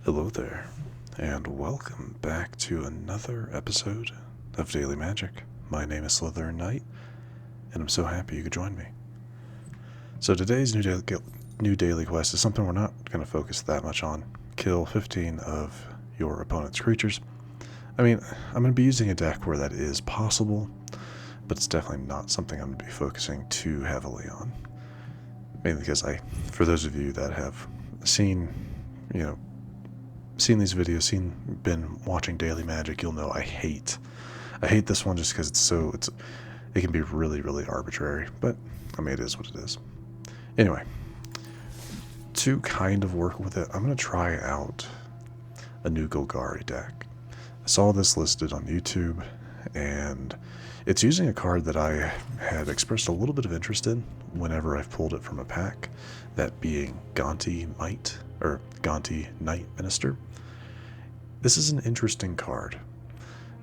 Hello there, and welcome back to another episode of Daily Magic. My name is SlytherinKnight, and I'm so happy you could join me. So today's new daily quest is something we're not going to focus that much on. Kill 15 of your opponent's creatures. I mean, I'm going to be using a deck where that is possible, but it's definitely not something I'm going to be focusing too heavily on. Mainly because for those of you that have seen these videos, been watching Daily Magic, you'll know I hate this one just because it can be really, really arbitrary, but I mean, it is what it is. Anyway, to kind of work with it, I'm going to try out a new Golgari deck. I saw this listed on YouTube, and it's using a card that I had expressed a little bit of interest in whenever I've pulled it from a pack, that being Gonti Knight Minister. This is an interesting card.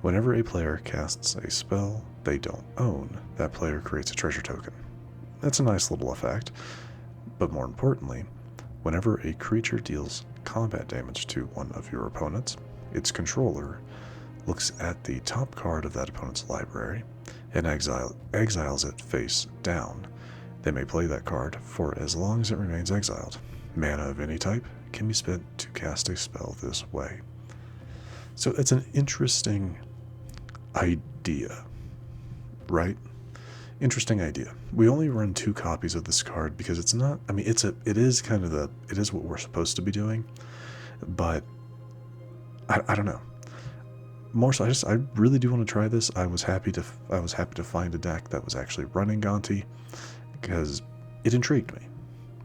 Whenever a player casts a spell they don't own, that player creates a treasure token. That's a nice little effect, but more importantly, whenever a creature deals combat damage to one of your opponents, its controller looks at the top card of that opponent's library and exiles it face down. They may play that card for as long as it remains exiled. Mana of any type can be spent to cast a spell this way. So it's an interesting idea, right? Interesting idea. We only run 2 copies of this card because it's not, I mean, it is what we're supposed to be doing, but I don't know. More so, I really do want to try this. I was happy to find a deck that was actually running Gonti because it intrigued me.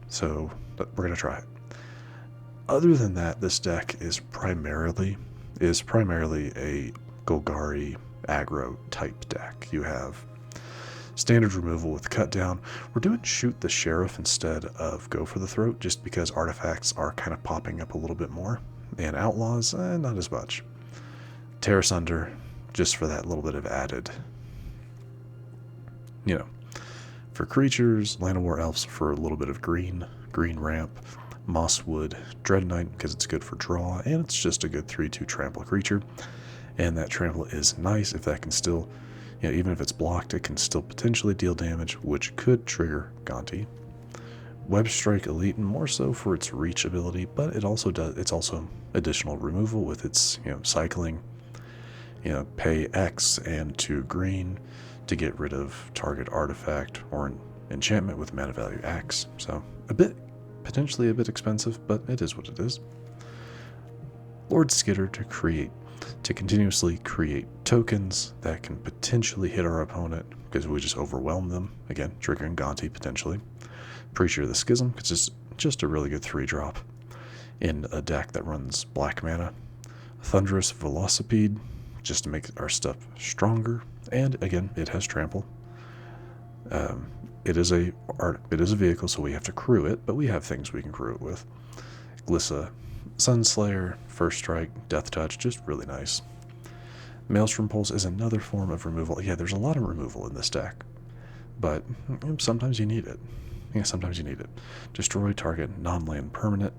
So we're gonna try it. Other than that, this deck is primarily a Golgari aggro type deck. You have standard removal with cut down. We're doing Shoot the Sheriff instead of Go for the Throat, just because artifacts are kind of popping up a little bit more, and outlaws not as much. Tear Asunder, just for that little bit of added, for creatures. Llanowar Elves for a little bit of green ramp. Mosswood Dreadknight because it's good for draw, and it's just a good 3/2 trample creature, and that trample is nice if that can still, even if it's blocked, it can still potentially deal damage, which could trigger Gonti. Webstrike Elite, more so for its reach ability, but it's also additional removal with its cycling, pay X and 2 green to get rid of target artifact or enchantment with mana value X. So potentially a bit expensive, but it is what it is. Lord Skitter to continuously create tokens that can potentially hit our opponent because we just overwhelm them, again triggering Gonti potentially. Preacher of the Schism, because it's just a really good 3-drop in a deck that runs black mana. Thunderous Velocipede, just to make our stuff stronger, and again it has trample. It is a vehicle, so we have to crew it, but we have things we can crew it with. Glissa Sunslayer, First Strike, Death Touch, just really nice. Maelstrom Pulse is another form of removal. Yeah, there's a lot of removal in this deck, but sometimes you need it. Sometimes you need it. Destroy target non-land permanent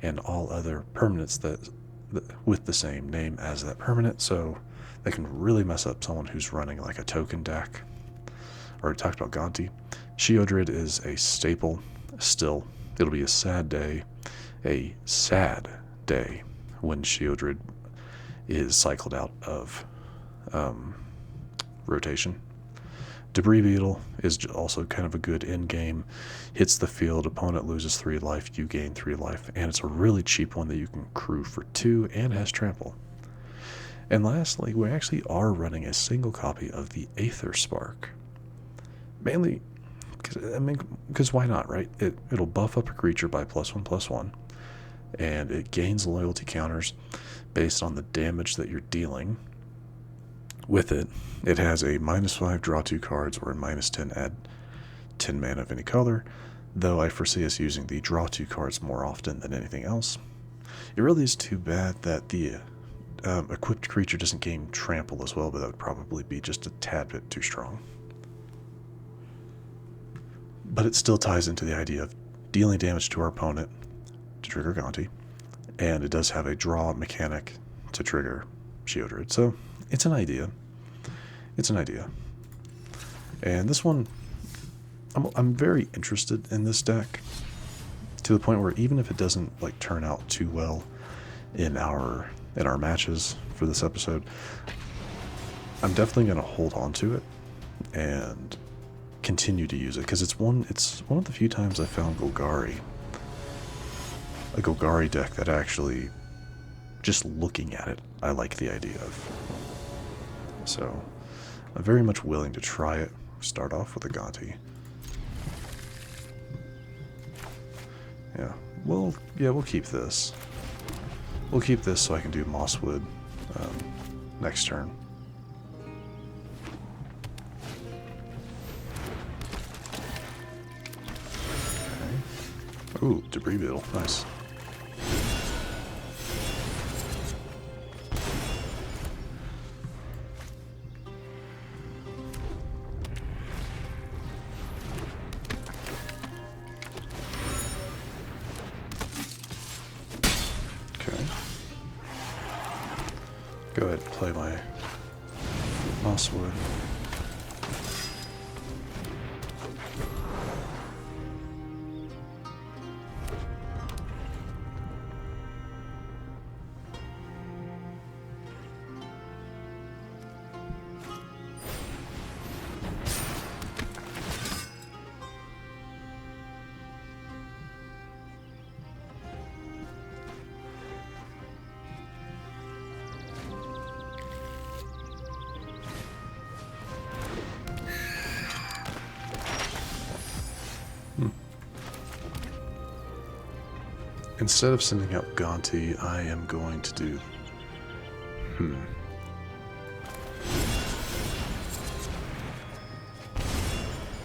and all other permanents that with the same name as that permanent, so they can really mess up someone who's running like a token deck. Already talked about Gonti. Sheoldred is a staple. Still, it'll be a sad day when Sheoldred is cycled out of rotation. Debris Beetle is also kind of a good in-game. Hits the field, opponent loses 3 life, you gain 3 life, and it's a really cheap one that you can crew for 2 and has trample. And lastly, we actually are running a single copy of the Aetherspark. Mainly, because why not, right? It'll buff up a creature by +1/+1, and it gains loyalty counters based on the damage that you're dealing. With it, it has a -5 draw 2 cards or a -10 add 10 mana of any color, though I foresee us using the draw 2 cards more often than anything else. It really is too bad that the equipped creature doesn't gain trample as well, but that would probably be just a tad bit too strong. But it still ties into the idea of dealing damage to our opponent to trigger Gonti, And it does have a draw mechanic to trigger Sheoldred. So it's an idea. It's an idea. And this one, I'm very interested in this deck, to the point where even if it doesn't like turn out too well in our matches for this episode, I'm definitely going to hold on to it and continue to use it, because it's one of the few times I found a Golgari deck that actually, just looking at it, I like the idea of. So I'm very much willing to try it. Start off with a Gonti. Yeah, we'll keep this. We'll keep this so I can do Mosswood next turn. Okay. Ooh, Debris Beetle, nice. Go ahead and play my Mosswood. Instead of sending out Gonti, I am going to do...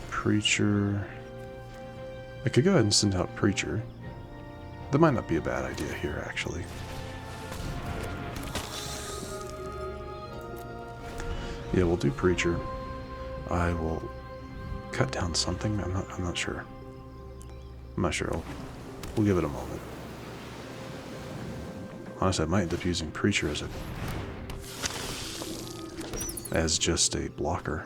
Preacher... I could go ahead and send out Preacher. That might not be a bad idea here, actually. Yeah, we'll do Preacher. I will cut down something. I'm not sure. I'm not sure. We'll give it a moment. Honestly, I might end up using Preacher as just a blocker.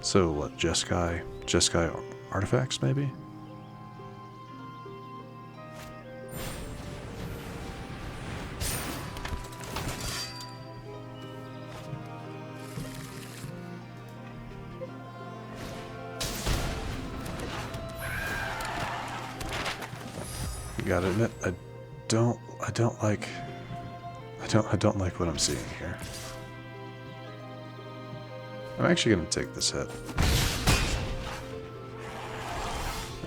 So what, Jeskai artifacts maybe? Gotta admit, I don't like what I'm seeing here. I'm actually gonna take this hit.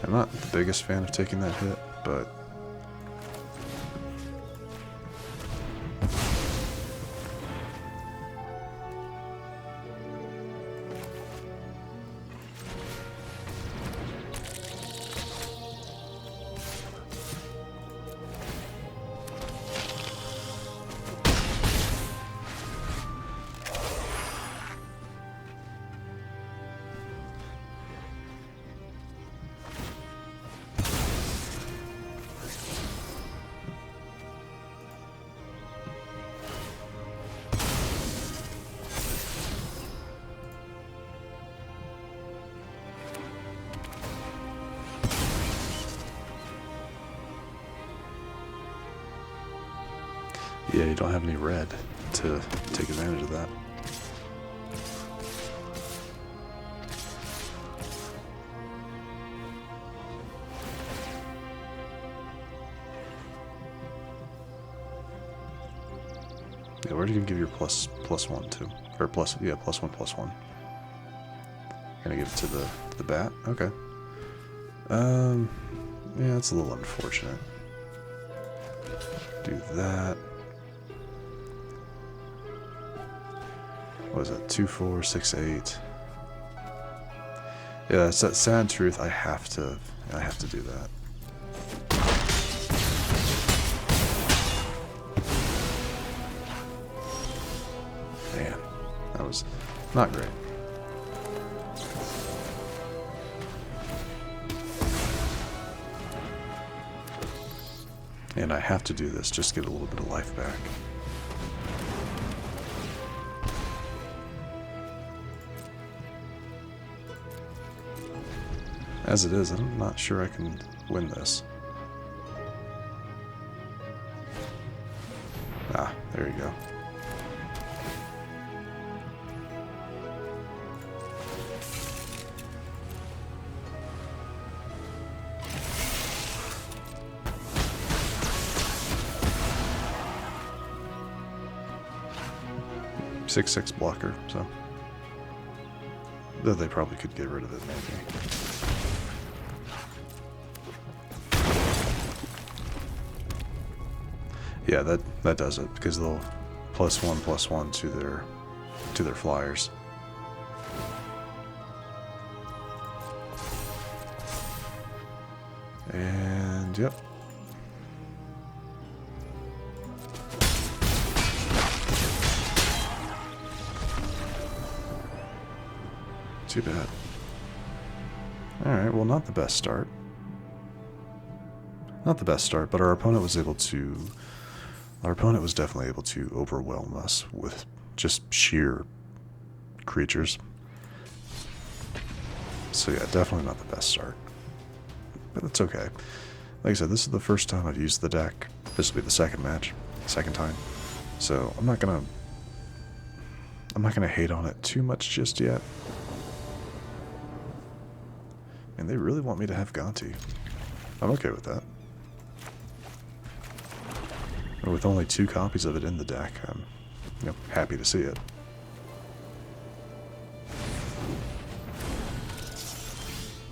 I'm not the biggest fan of taking that hit, but yeah, you don't have any red to take advantage of that. Yeah, where are you gonna give your plus one to? Or plus one. Gonna give it to the bat? Okay. Yeah, that's a little unfortunate. Do that. What is that? 2, 4, 6, 8. Yeah, it's that sad truth. I have to do that. Man, that was not great. And I have to do this just to get a little bit of life back. As it is, I'm not sure I can win this. Ah, there you go. Six blocker, so though they probably could get rid of it, maybe. Yeah, that does it, because they'll +1/+1 to their flyers. And yep. Too bad. Alright, well, not the best start. Not the best start, but our opponent was definitely able to overwhelm us with just sheer creatures. So yeah, definitely not the best start. But it's okay. Like I said, this is the first time I've used the deck. This will be the second time. So I'm not gonna hate on it too much just yet. And they really want me to have Gonti. I'm okay with that. With only 2 copies of it in the deck, I'm happy to see it.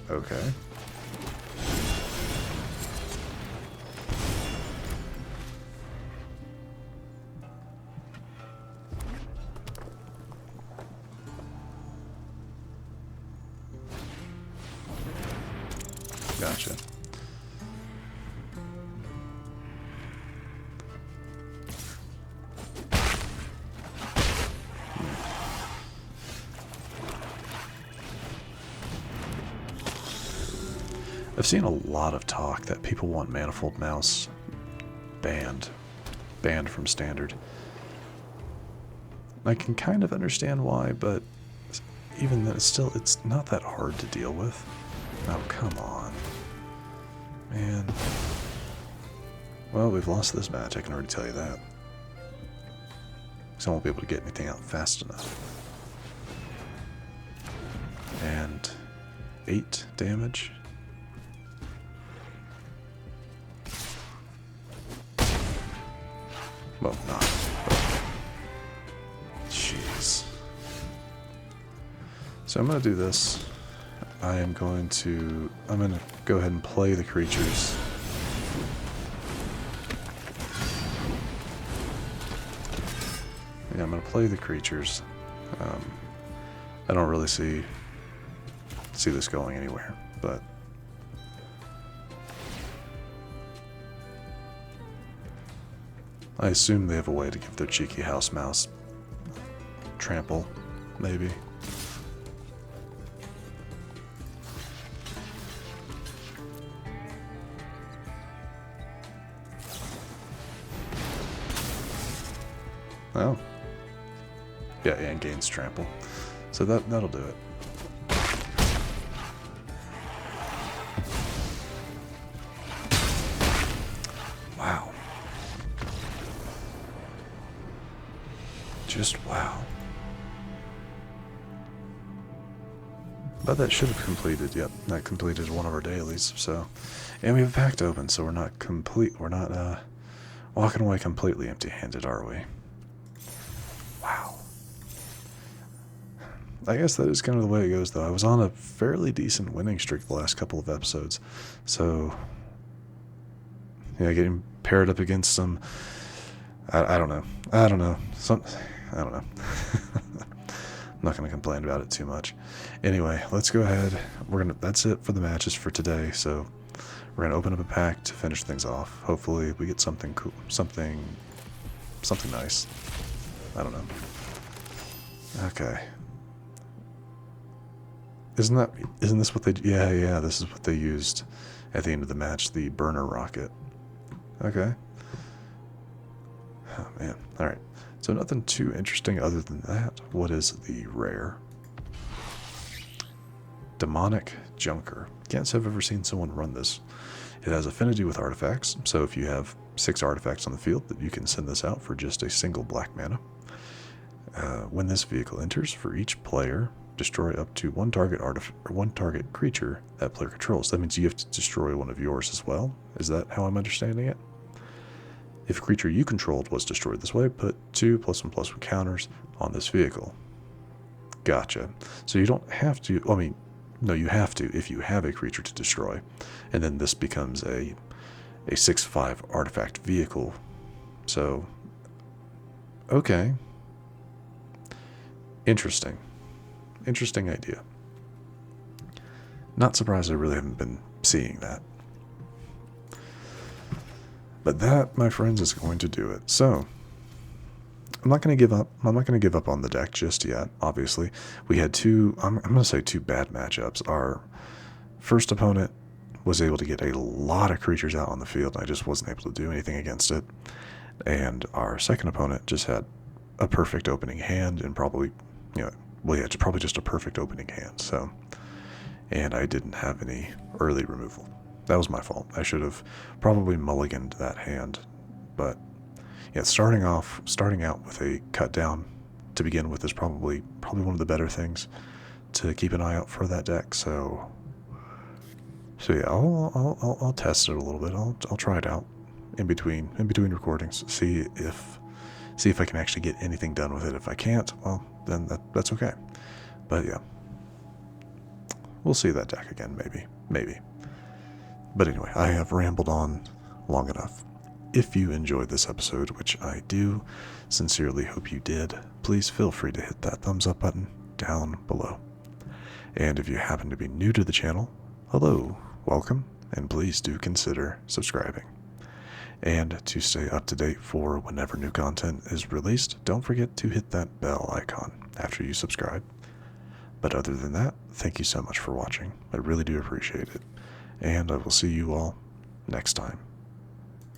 Okay. Gotcha. I've seen a lot of talk that people want Manifold Mouse banned from Standard. I can kind of understand why, but even then, it's not that hard to deal with. Oh, come on. Man. Well, we've lost this match, I can already tell you that. Because I won't be able to get anything out fast enough. And 8 damage. Well, not. But jeez. So I'm going to do this. I'm going to go ahead and play the creatures. Yeah, I'm going to play the creatures. I don't really see this going anywhere, but I assume they have a way to give their cheeky house mouse trample, maybe. Oh. Yeah, and gains trample. So that'll do it. Wow. Just wow. But that should have completed, yep, that completed one of our dailies, so. And we have a pact open, so we're not walking away completely empty-handed, are we? Wow. I guess that is kind of the way it goes, though. I was on a fairly decent winning streak the last couple of episodes, so yeah, getting paired up against some, I don't know. I don't know. I'm not going to complain about it too much. Anyway, let's go ahead. That's it for the matches for today. So we're going to open up a pack to finish things off. Hopefully we get something cool, something nice. I don't know. Okay. Isn't this what they, yeah, this is what they used at the end of the match, the burner rocket. Okay. Oh, man. Alright. So nothing too interesting other than that. What is the rare? Demonic Junker. Can't say I've ever seen someone run this. It has affinity with artifacts, so if you have 6 artifacts on the field, that you can send this out for just a single black mana. When this vehicle enters, for each player, destroy up to one target creature that player controls. That means you have to destroy one of yours as well. Is that how I'm understanding it? If a creature you controlled was destroyed this way, put 2+1/+1 counters on this vehicle. Gotcha. So you don't have to, I mean, no, you have to if you have a creature to destroy. And then this becomes a 6/5 artifact vehicle. So, okay. Interesting. Interesting idea. Not surprised I really haven't been seeing that. But that, my friends, is going to do it. So, I'm not going to give up. I'm not going to give up on the deck just yet, obviously. We had two, I'm going to say 2 bad matchups. Our first opponent was able to get a lot of creatures out on the field, and I just wasn't able to do anything against it. And our second opponent just had a perfect opening hand and probably, well, yeah, probably just a perfect opening hand. So, and I didn't have any early removal. That was my fault. I should have probably mulliganed that hand, but yeah, starting out with a cut down to begin with is probably one of the better things to keep an eye out for that deck. So yeah, I'll test it a little bit. I'll try it out in between recordings. See if I can actually get anything done with it. If I can't, well, then that's okay. But yeah, we'll see that deck again, maybe. But anyway, I have rambled on long enough. If you enjoyed this episode, which I do sincerely hope you did, please feel free to hit that thumbs up button down below. And if you happen to be new to the channel, hello, welcome, and please do consider subscribing. And to stay up to date for whenever new content is released, don't forget to hit that bell icon after you subscribe. But other than that, thank you so much for watching. I really do appreciate it. And I will see you all next time.